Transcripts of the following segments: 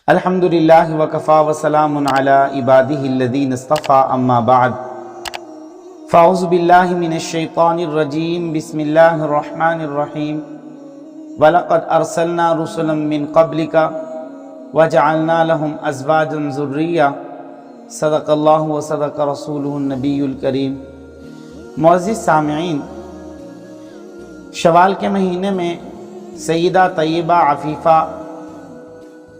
الحمدللہ وکفا وسلام علی عبادہ الذین اصطفى اما بعد فاعوذ باللہ من الشیطان الرجیم بسم اللہ الرحمن الرحیم وَلَقَدْ أَرْسَلْنَا رُسُلًا مِّن قَبْلِكَ وَجَعَلْنَا لَهُمْ أَزْوَاجًا ذُرِّيَّةً صدق اللہ وصدق رسولہ النبی الکریم۔ معزز سامعین، شوال کے مہینے میں سیدہ طیبہ عفیفہ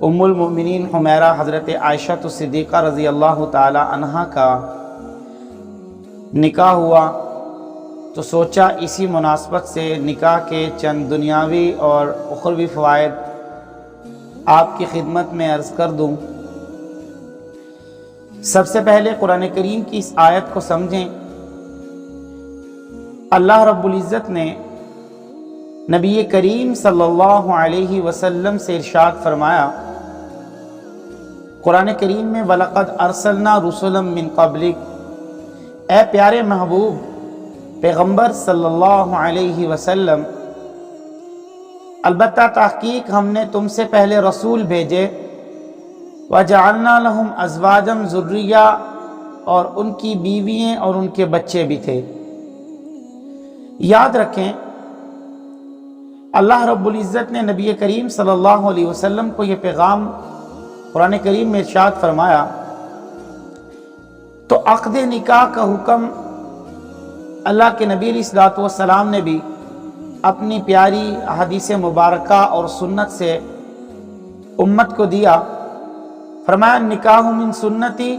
ام المؤمنین حمیرہ حضرت عائشہ صدیقہ رضی اللہ تعالی عنہا کا نکاح ہوا، تو سوچا اسی مناسبت سے نکاح کے چند دنیاوی اور اخروی فوائد آپ کی خدمت میں عرض کر دوں۔ سب سے پہلے قرآن کریم کی اس آیت کو سمجھیں۔ اللہ رب العزت نے نبی کریم صلی اللہ علیہ وسلم سے ارشاد فرمایا قرآن کریم میں، وَلَقَدْ أَرْسَلْنَا رُسُلًا مِّن قَبْلِكَ، اے پیارے محبوب پیغمبر صلی اللہ علیہ وسلم، البتہ تحقیق ہم نے تم سے پہلے رسول بھیجے، وَجَعَلْنَا لَهُمْ أَزْوَاجًا ذُرِّيَّةً، اور ان کی بیوییں اور ان کے بچے بھی تھے۔ یاد رکھیں، اللہ رب العزت نے نبی کریم صلی اللہ علیہ وسلم کو یہ پیغام قرآن کریم میں ارشاد فرمایا تو عقد نکاح کا حکم اللہ کے نبی علیہ الصلوۃ والسلام نے بھی اپنی پیاری حدیث مبارکہ اور سنت سے امت کو دیا۔ فرمایا، نکاح من سنتی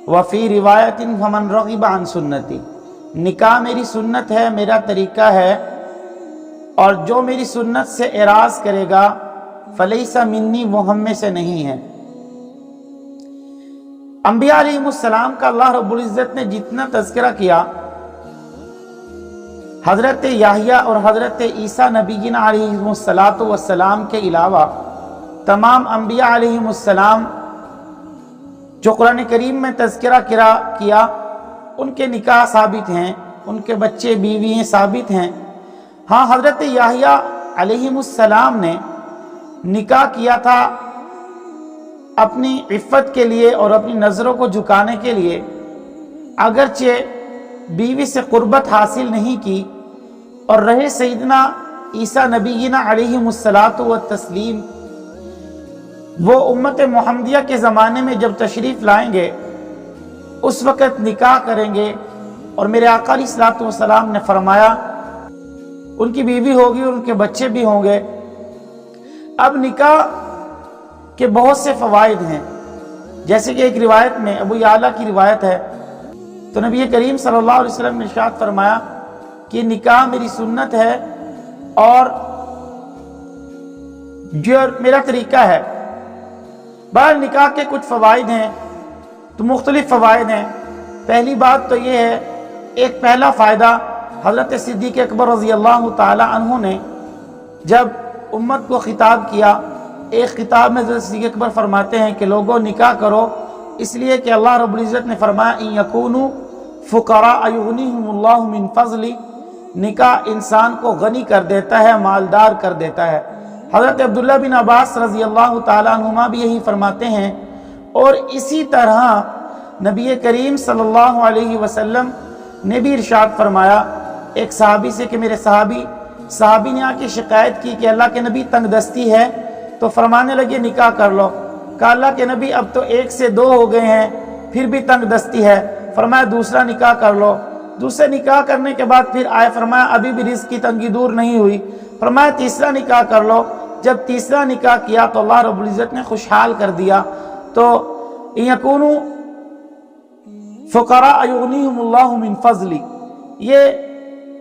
وفی روایت فمن رغب عن سنتی، نکاح میری سنت ہے، میرا طریقہ ہے، اور جو میری سنت سے اعراض کرے گا فلیس منی، وہ ہم میں سے نہیں ہے۔ انبیاء علیہ السلام کا اللہ رب العزت نے جتنا تذکرہ کیا، حضرت یحییٰ اور حضرت عیسیٰ نبینا علیہ السلام کے علاوہ تمام انبیاء علیہ السلام جو قرآن کریم میں تذکرہ کیا، ان کے نکاح ثابت ہیں، ان کے بچے بیوییں ثابت ہیں۔ ہاں، حضرت یحییٰ علیہ السلام نے نکاح کیا تھا اپنی عفت کے لیے اور اپنی نظروں کو جھکانے کے لیے، اگرچہ بیوی سے قربت حاصل نہیں کی، اور رہے سیدنا عیسیٰ نبینا علیہ الصلاۃ والتسلیم، وہ امت محمدیہ کے زمانے میں جب تشریف لائیں گے اس وقت نکاح کریں گے، اور میرے آقا علیہ الصلاۃ والسلام نے فرمایا ان کی بیوی ہوگی اور ان کے بچے بھی ہوں گے۔ اب نکاح کے بہت سے فوائد ہیں، جیسے کہ ایک روایت میں ابو یعلیٰ کی روایت ہے، تو نبی کریم صلی اللہ علیہ وسلم نے ارشاد فرمایا کہ نکاح میری سنت ہے اور جو میرا طریقہ ہے۔ بہر نکاح کے کچھ فوائد ہیں، تو مختلف فوائد ہیں۔ پہلی بات تو یہ ہے، ایک پہلا فائدہ، حضرت صدیق اکبر رضی اللہ تعالی عنہ نے جب امت کو خطاب کیا، ایک خطاب میں حضرت صدیق اکبر فرماتے ہیں کہ لوگوں نکاح کرو، اس لیے کہ اللہ رب العزت نے فرمایا ان یکونوا فقراء یغنیہم اللہ من فضلہ، نکاح انسان کو غنی کر دیتا ہے، مالدار کر دیتا ہے۔ حضرت عبداللہ بن عباس رضی اللہ تعالیٰ عنہما بھی یہی فرماتے ہیں، اور اسی طرح نبی کریم صلی اللہ علیہ وسلم نے بھی ارشاد فرمایا ایک صحابی سے کہ میرے صحابی نے آ کے شکایت کی کہ اللہ کے نبی تنگ دستی ہے، تو فرمانے لگے نکاح کر لو۔ کہا اللہ کے نبی اب تو 1 سے 2 ہو گئے ہیں، پھر بھی تنگ دستی ہے۔ فرمایا دوسرا نکاح کر لو۔ دوسرے نکاح کرنے کے بعد پھر آئے، فرمایا ابھی بھی رزق کی تنگی دور نہیں ہوئی۔ فرمایا تیسرا نکاح کر لو۔ جب تیسرا نکاح کیا تو اللہ رب العزت نے خوشحال کر دیا۔ تو یکونوا فقراء یغنیہم اللہ من فضلہ، یہ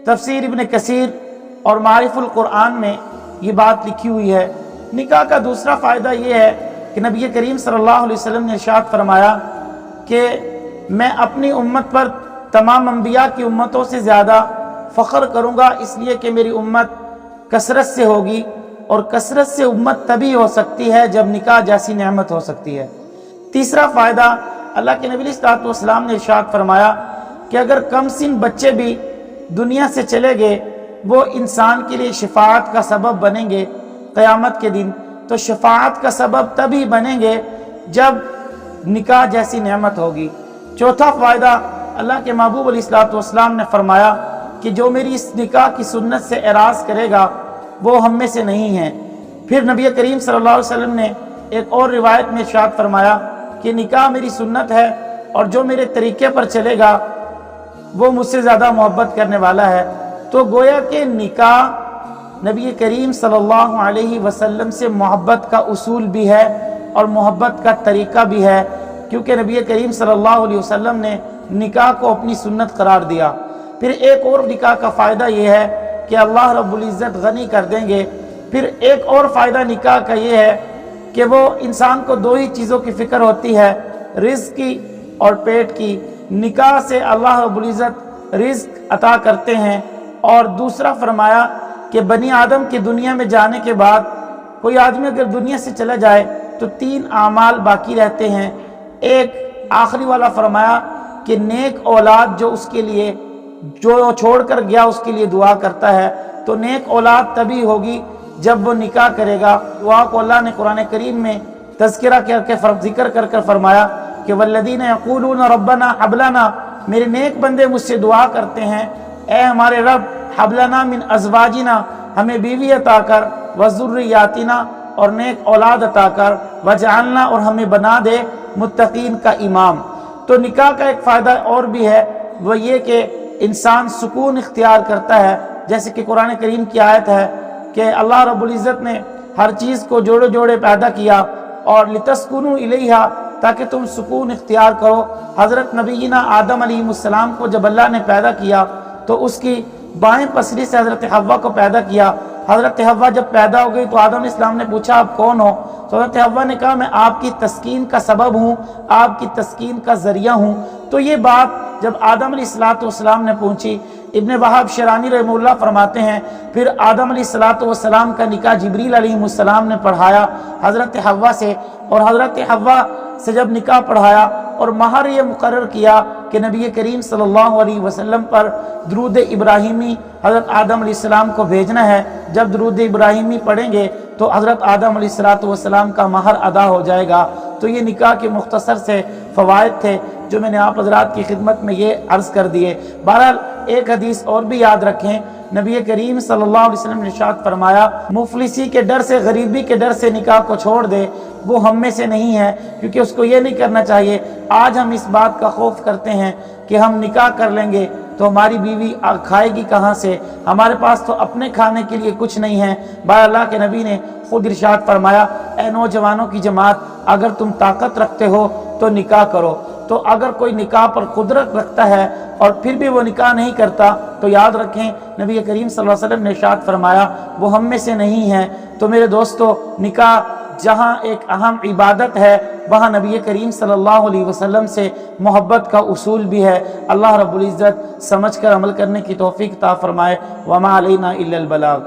تفسیر ابن کثیر اور معارف القرآن میں یہ بات لکھی ہوئی ہے۔ نکاح کا دوسرا فائدہ یہ ہے کہ نبی کریم صلی اللہ علیہ وسلم نے ارشاد فرمایا کہ میں اپنی امت پر تمام انبیاء کی امتوں سے زیادہ فخر کروں گا، اس لیے کہ میری امت کثرت سے ہوگی، اور کثرت سے امت تبھی ہو سکتی ہے جب نکاح جیسی نعمت ہو سکتی ہے۔ تیسرا فائدہ، اللہ کے نبی صلی اللہ علیہ وسلم نے ارشاد فرمایا کہ اگر کم سن بچے بھی دنیا سے چلے گئے، وہ انسان کے لیے شفاعت کا سبب بنیں گے قیامت کے دن۔ تو شفاعت کا سبب تبھی بنیں گے جب نکاح جیسی نعمت ہوگی۔ چوتھا فائدہ، اللہ کے محبوب علیہ الصلوۃ والسلام نے فرمایا کہ جو میری اس نکاح کی سنت سے اعراض کرے گا وہ ہم میں سے نہیں ہے۔ پھر نبی کریم صلی اللہ علیہ وسلم نے ایک اور روایت میں ارشاد فرمایا کہ نکاح میری سنت ہے اور جو میرے طریقے پر چلے گا وہ مجھ سے زیادہ محبت کرنے والا ہے۔ تو گویا کہ نکاح نبی کریم صلی اللہ علیہ وسلم سے محبت کا اصول بھی ہے اور محبت کا طریقہ بھی ہے، کیونکہ نبی کریم صلی اللہ علیہ وسلم نے نکاح کو اپنی سنت قرار دیا۔ پھر ایک اور نکاح کا فائدہ یہ ہے کہ اللہ رب العزت غنی کر دیں گے۔ پھر ایک اور فائدہ نکاح کا یہ ہے کہ وہ انسان کو دو ہی چیزوں کی فکر ہوتی ہے، رزق کی اور پیٹ کی۔ نکاح سے اللہ رب العزت رزق عطا کرتے ہیں۔ اور دوسرا فرمایا کہ بنی آدم کی دنیا میں جانے کے بعد کوئی آدمی اگر دنیا سے چلا جائے تو 3 اعمال باقی رہتے ہیں۔ ایک آخری والا فرمایا کہ نیک اولاد جو اس کے لیے جو چھوڑ کر گیا اس کے لیے دعا کرتا ہے، تو نیک اولاد تبھی ہوگی جب وہ نکاح کرے گا۔ دعا کو اللہ نے قرآن کریم میں تذکرہ ذکر کر کر فرمایا کہ والذین یقولون ربنا حب لنا، میرے نیک بندے مجھ سے دعا کرتے ہیں اے ہمارے رب حب لنا من ازواجنا، ہمیں بیوی عطا کر، وذریاتنا اور نیک اولاد عطا کر، وجعلنا اور ہمیں بنا دے متقین کا امام۔ تو نکاح کا ایک فائدہ اور بھی ہے، وہ یہ کہ انسان سکون اختیار کرتا ہے، جیسے کہ قرآن کریم کی آیت ہے کہ اللہ رب العزت نے ہر چیز کو جوڑے جوڑے پیدا کیا اور لتسکنوا الیہا، تاکہ تم سکون اختیار کرو۔ حضرت نبینا آدم علیہ السلام کو جب اللہ نے پیدا کیا تو اس کی بائیں پسلی سے حضرت حوا کو پیدا کیا۔ حضرت حوا جب پیدا ہو گئی تو آدم علیہ السلام نے پوچھا آپ کون ہو؟ تو حضرت حوا نے کہا میں آپ کی تسکین کا سبب ہوں، آپ کی تسکین کا ذریعہ ہوں۔ تو یہ بات جب آدم علیہ السلام نے پوچھی، ابن وہاب شیرانی رحمہ اللہ فرماتے ہیں پھر آدم علیہ السلام کا نکاح جبریل علیہ السلام نے پڑھایا حضرت حوا سے، اور حضرت حوا سے جب نکاح پڑھایا اور مہر یہ مقرر کیا کہ نبی کریم صلی اللہ علیہ وسلم پر درود ابراہیمی حضرت آدم علیہ السلام کو بھیجنا ہے۔ جب درود ابراہیمی پڑھیں گے تو حضرت آدم علیہ السلام کا مہر ادا ہو جائے گا۔ تو یہ نکاح کے مختصر سے فوائد تھے جو میں نے آپ حضرات کی خدمت میں یہ عرض کر دیے۔ بہرحال ایک حدیث اور بھی یاد رکھیں، نبی کریم صلی اللہ علیہ وسلم نے ارشاد فرمایا مفلسی کے ڈر سے، غریبی کے ڈر سے نکاح کو چھوڑ دے، وہ ہم میں سے نہیں ہے، کیونکہ اس کو یہ نہیں کرنا چاہیے۔ آج ہم اس بات کا خوف کرتے ہیں کہ ہم نکاح کر لیں گے تو ہماری بیوی کھائے گی کہاں سے، ہمارے پاس تو اپنے کھانے کے لیے کچھ نہیں ہے۔ بار اللہ کے نبی نے خود ارشاد فرمایا اے نوجوانوں کی جماعت، اگر تم طاقت رکھتے ہو تو نکاح کرو۔ تو اگر کوئی نکاح پر قدرت رکھتا ہے اور پھر بھی وہ نکاح نہیں کرتا تو یاد رکھیں نبی کریم صلی اللہ علیہ وسلم نے ارشاد فرمایا وہ ہم میں سے نہیں ہے۔ تو میرے دوستو، نکاح جہاں ایک اہم عبادت ہے وہاں نبی کریم صلی اللہ علیہ وسلم سے محبت کا اصول بھی ہے۔ اللہ رب العزت سمجھ کر عمل کرنے کی توفیق عطا فرمائے۔ وما علینا الا البلاغ۔